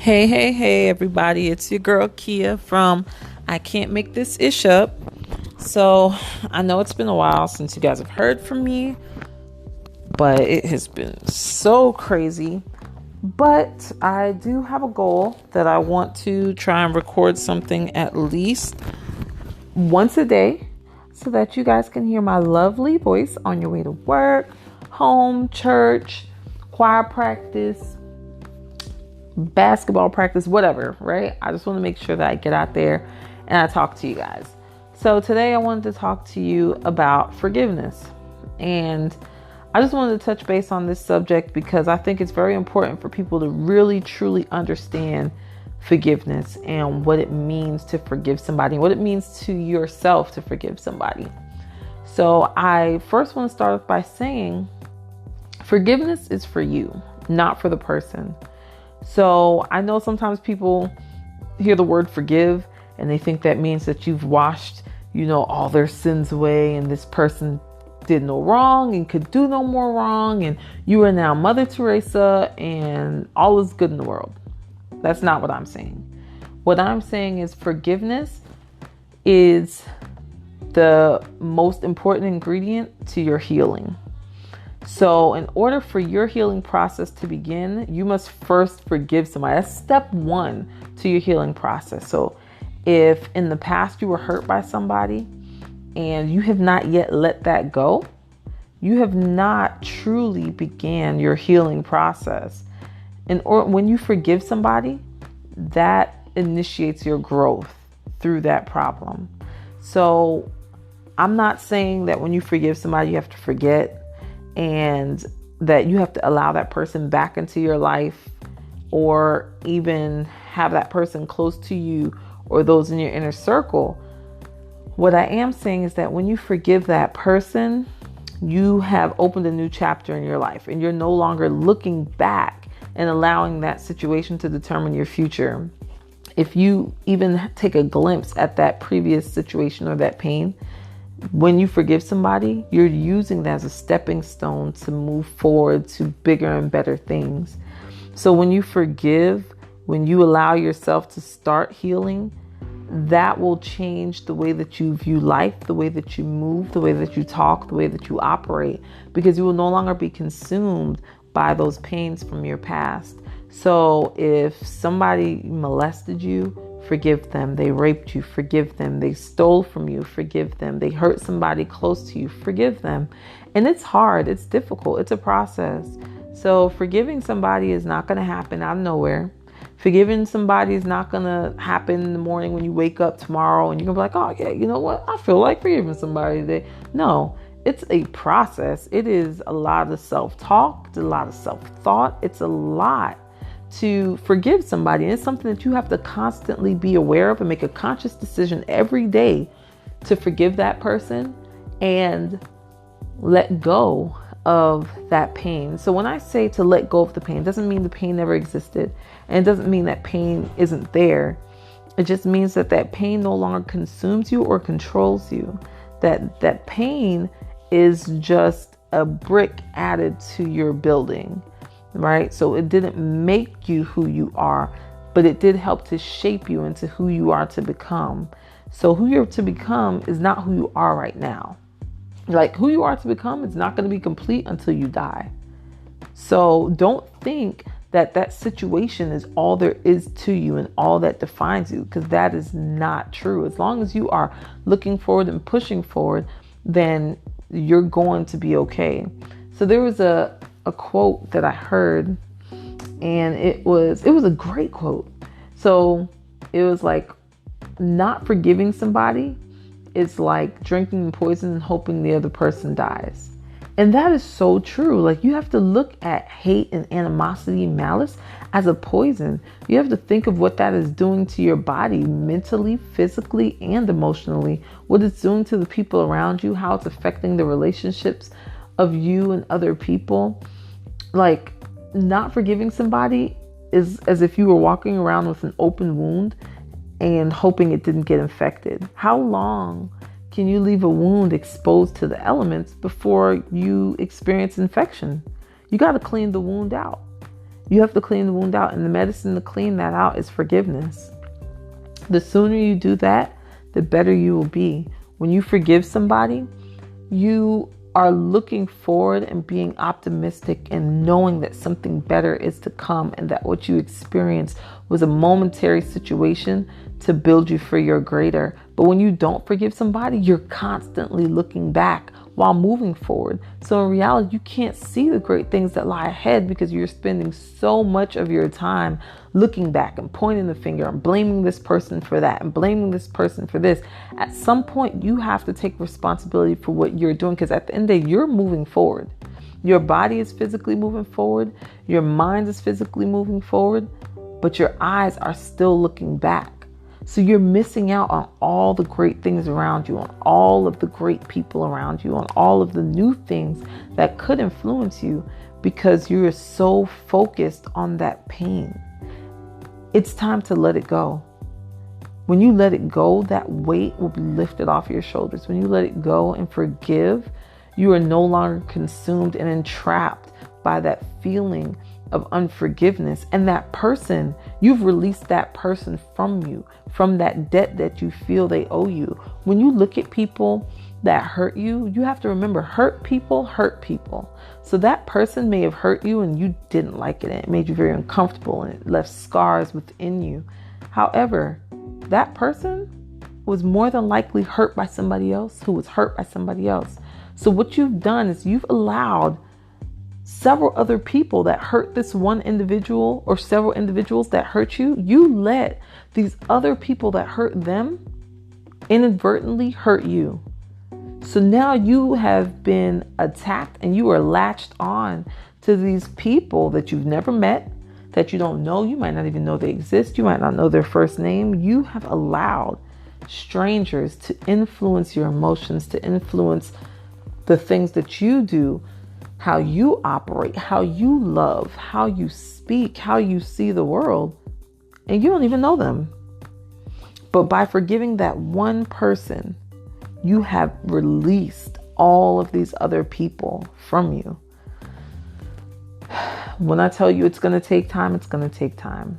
Hey, everybody. It's your girl Kia from I Can't Make This Ish Up. So, I know it's been a while since you guys have heard from me, but it has been so crazy. But I do have a goal that I want to try and record something at least once a day so that you guys can hear my lovely voice on your way to work, home, church, choir practice, basketball practice, whatever, right? I just want to make sure that I get out there and I talk to you guys. So today I wanted to talk to you about forgiveness. And I just wanted to touch base on this subject because I think it's very important for people to really, truly understand forgiveness and what it means to forgive somebody, and what it means to yourself to forgive somebody. So I first want to start off by saying forgiveness is for you, not for the person. So I know sometimes people hear the word forgive and they think that means that you've washed, all their sins away and this person did no wrong and could do no more wrong. And you are now Mother Teresa and all is good in the world. That's not what I'm saying. What I'm saying is forgiveness is the most important ingredient to your healing. So in order for your healing process to begin, you must first forgive somebody. That's step one to your healing process. So if in the past you were hurt by somebody and you have not yet let that go, you have not truly began your healing process. When you forgive somebody, that initiates your growth through that problem. So I'm not saying that when you forgive somebody, you have to forget and that you have to allow that person back into your life or even have that person close to you or those in your inner circle. What I am saying is that when you forgive that person, you have opened a new chapter in your life and you're no longer looking back and allowing that situation to determine your future. If you even take a glimpse at that previous situation or that pain, when you forgive somebody, you're using that as a stepping stone to move forward to bigger and better things. So when you forgive, when you allow yourself to start healing, that will change the way that you view life, the way that you move, the way that you talk, the way that you operate, because you will no longer be consumed by those pains from your past. So if somebody molested you, forgive them. They raped you, forgive them. They stole from you, forgive them. They hurt somebody close to you, forgive them. And it's hard, it's difficult, it's a process. So forgiving somebody is not going to happen out of nowhere. Forgiving somebody is not going to happen in the morning when you wake up tomorrow and you're going to be like, oh yeah, you know what? I feel like forgiving somebody today. No, it's a process. It is a lot of self-talk, it's a lot of self-thought. It's a lot to forgive somebody. And it's something that you have to constantly be aware of and make a conscious decision every day to forgive that person and let go of that pain. So when I say to let go of the pain, it doesn't mean the pain never existed. And it doesn't mean that pain isn't there. It just means that that pain no longer consumes you or controls you. That pain is just a brick added to your building. Right? So it didn't make you who you are, but it did help to shape you into who you are to become. So who you're to become is not who you are right now. Like who you are to become is not going to be complete until you die. So don't think that that situation is all there is to you and all that defines you, because that is not true. As long as you are looking forward and pushing forward, then you're going to be okay. So there was a quote that I heard, and it was a great quote. So it was like, not forgiving somebody is like drinking poison and hoping the other person dies. And that is so true. Like you have to look at hate and animosity and malice as a poison. You have to think of what that is doing to your body mentally, physically, and emotionally, what it's doing to the people around you, how it's affecting the relationships of you and other people. Like not forgiving somebody is as if you were walking around with an open wound and hoping it didn't get infected. How long can you leave a wound exposed to the elements before you experience infection? You got to clean the wound out. You have to clean the wound out, and the medicine to clean that out is forgiveness. The sooner you do that, the better you will be. When you forgive somebody, you are looking forward and being optimistic and knowing that something better is to come, and that what you experienced was a momentary situation to build you for your greater. But when you don't forgive somebody, you're constantly looking back while moving forward. So in reality, you can't see the great things that lie ahead because you're spending so much of your time looking back and pointing the finger and blaming this person for that and blaming this person for this. At some point, you have to take responsibility for what you're doing, because at the end of the day, you're moving forward. Your body is physically moving forward. Your mind is physically moving forward, but your eyes are still looking back. So you're missing out on all the great things around you, on all of the great people around you, on all of the new things that could influence you, because you are so focused on that pain. It's time to let it go. When you let it go, that weight will be lifted off your shoulders. When you let it go and forgive, you are no longer consumed and entrapped by that feeling of unforgiveness. And that person, you've released that person from you, from that debt that you feel they owe you. When you look at people that hurt you, you have to remember, hurt people hurt people. So that person may have hurt you and you didn't like it, and it made you very uncomfortable, and it left scars within you. However, that person was more than likely hurt by somebody else who was hurt by somebody else. So what you've done is you've allowed several other people that hurt this one individual, or several individuals that hurt you. You let these other people that hurt them inadvertently hurt you. So now you have been attacked, and you are latched on to these people that you've never met, that you don't know. You might not even know they exist. You might not know their first name. You have allowed strangers to influence your emotions, to influence the things that you do, how you operate, how you love, how you speak, how you see the world, and you don't even know them. But by forgiving that one person, you have released all of these other people from you. When I tell you it's going to take time, it's going to take time,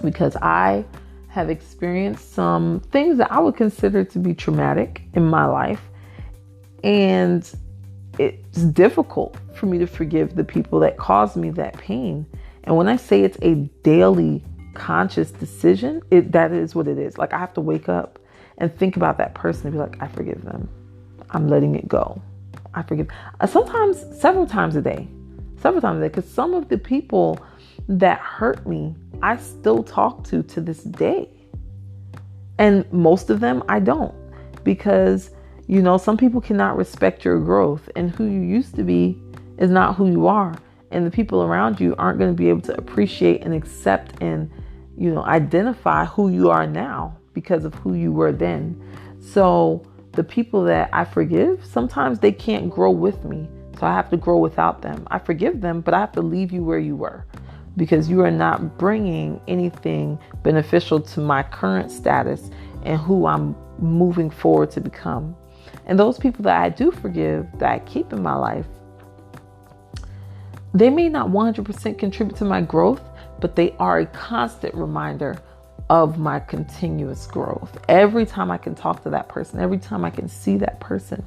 because I have experienced some things that I would consider to be traumatic in my life. And it's difficult for me to forgive the people that caused me that pain. And when I say it's a daily conscious decision, that is what it is. Like, I have to wake up and think about that person and be like, I forgive them. I'm letting it go. I forgive. Sometimes, several times a day, because some of the people that hurt me, I still talk to this day. And most of them I don't, because some people cannot respect your growth, and who you used to be is not who you are. And the people around you aren't going to be able to appreciate and accept and, identify who you are now because of who you were then. So the people that I forgive, sometimes they can't grow with me. So I have to grow without them. I forgive them, but I have to leave you where you were, because you are not bringing anything beneficial to my current status and who I'm moving forward to become. And those people that I do forgive, that I keep in my life, they may not 100% contribute to my growth, but they are a constant reminder of my continuous growth. Every time I can talk to that person, every time I can see that person,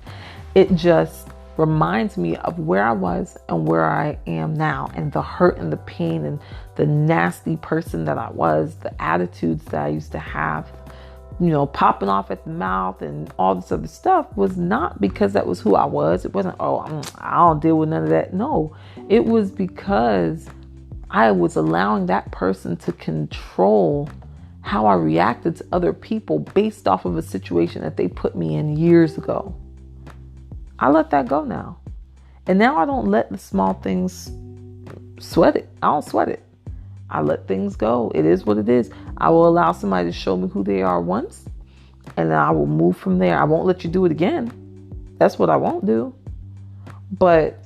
it just reminds me of where I was and where I am now, and the hurt and the pain and the nasty person that I was, the attitudes that I used to have, popping off at the mouth and all this other stuff, was not because that was who I was. It wasn't, I don't deal with none of that. No, it was because I was allowing that person to control how I reacted to other people based off of a situation that they put me in years ago. I let that go now. And now I don't let the small things sweat it. I don't sweat it. I let things go. It is what it is. I will allow somebody to show me who they are once, and then I will move from there. I won't let you do it again. That's what I won't do. But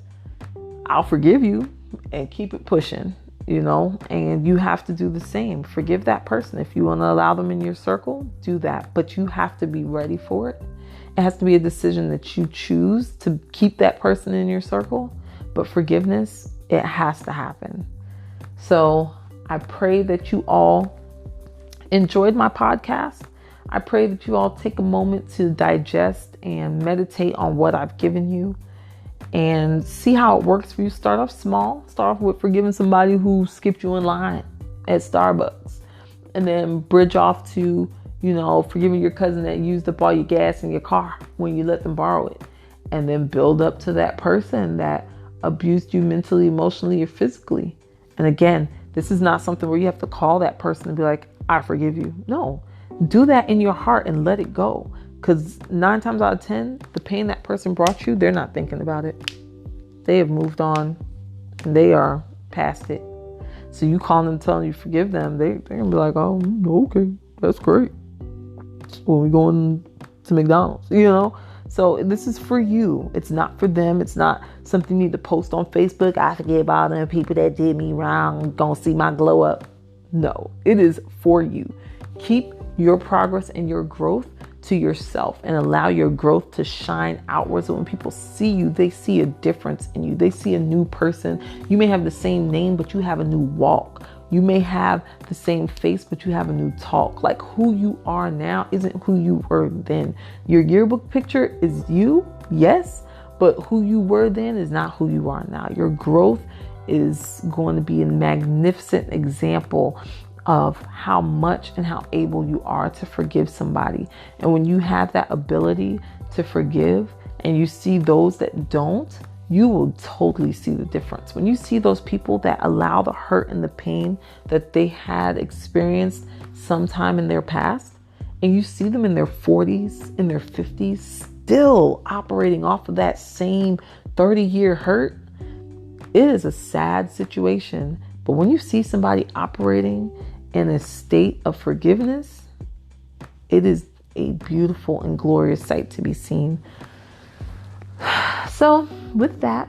I'll forgive you and keep it pushing, and you have to do the same. Forgive that person. If you want to allow them in your circle, do that. But you have to be ready for it. It has to be a decision that you choose to keep that person in your circle. But forgiveness, it has to happen. So I pray that you all enjoyed my podcast. I pray that you all take a moment to digest and meditate on what I've given you and see how it works for you. Start off small. Start off with forgiving somebody who skipped you in line at Starbucks, and then bridge off to, forgiving your cousin that used up all your gas in your car when you let them borrow it, and then build up to that person that abused you mentally, emotionally, or physically. And again, this is not something where you have to call that person and be like, I forgive you. No, do that in your heart and let it go. Because 9 times out of 10, the pain that person brought you, they're not thinking about it. They have moved on and they are past it. So you calling them, telling you forgive them, they're going to be like, oh, okay, that's great. When we going to McDonald's, So this is for you. It's not for them. It's not something you need to post on Facebook. I forgive all them people that did me wrong. Gonna see my glow up. No, it is for you. Keep your progress and your growth to yourself and allow your growth to shine outwards. So when people see you, they see a difference in you. They see a new person. You may have the same name, but you have a new walk. You may have the same face, but you have a new talk. Like, who you are now isn't who you were then. Your yearbook picture is you, yes, but who you were then is not who you are now. Your growth is going to be a magnificent example of how much and how able you are to forgive somebody. And when you have that ability to forgive and you see those that don't, you will totally see the difference. When you see those people that allow the hurt and the pain that they had experienced sometime in their past, and you see them in their 40s, in their 50s, still operating off of that same 30-year hurt, it is a sad situation. But when you see somebody operating in a state of forgiveness, it is a beautiful and glorious sight to be seen. So with that,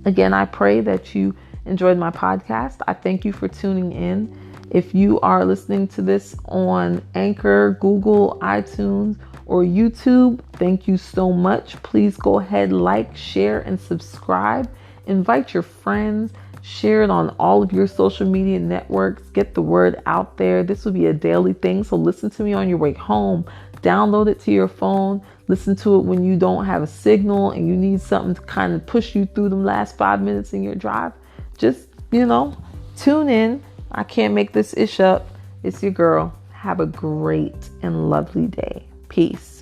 again, I pray that you enjoyed my podcast. I thank you for tuning in. If you are listening to this on Anchor, Google, iTunes, or YouTube, thank you so much. Please go ahead, like, share, and subscribe. Invite your friends. Share it on all of your social media networks. Get the word out there. This will be a daily thing. So listen to me on your way home. Download it to your phone. Listen to it when you don't have a signal and you need something to kind of push you through the last 5 minutes in your drive. Just, tune in. I can't make this ish up. It's your girl. Have a great and lovely day. Peace.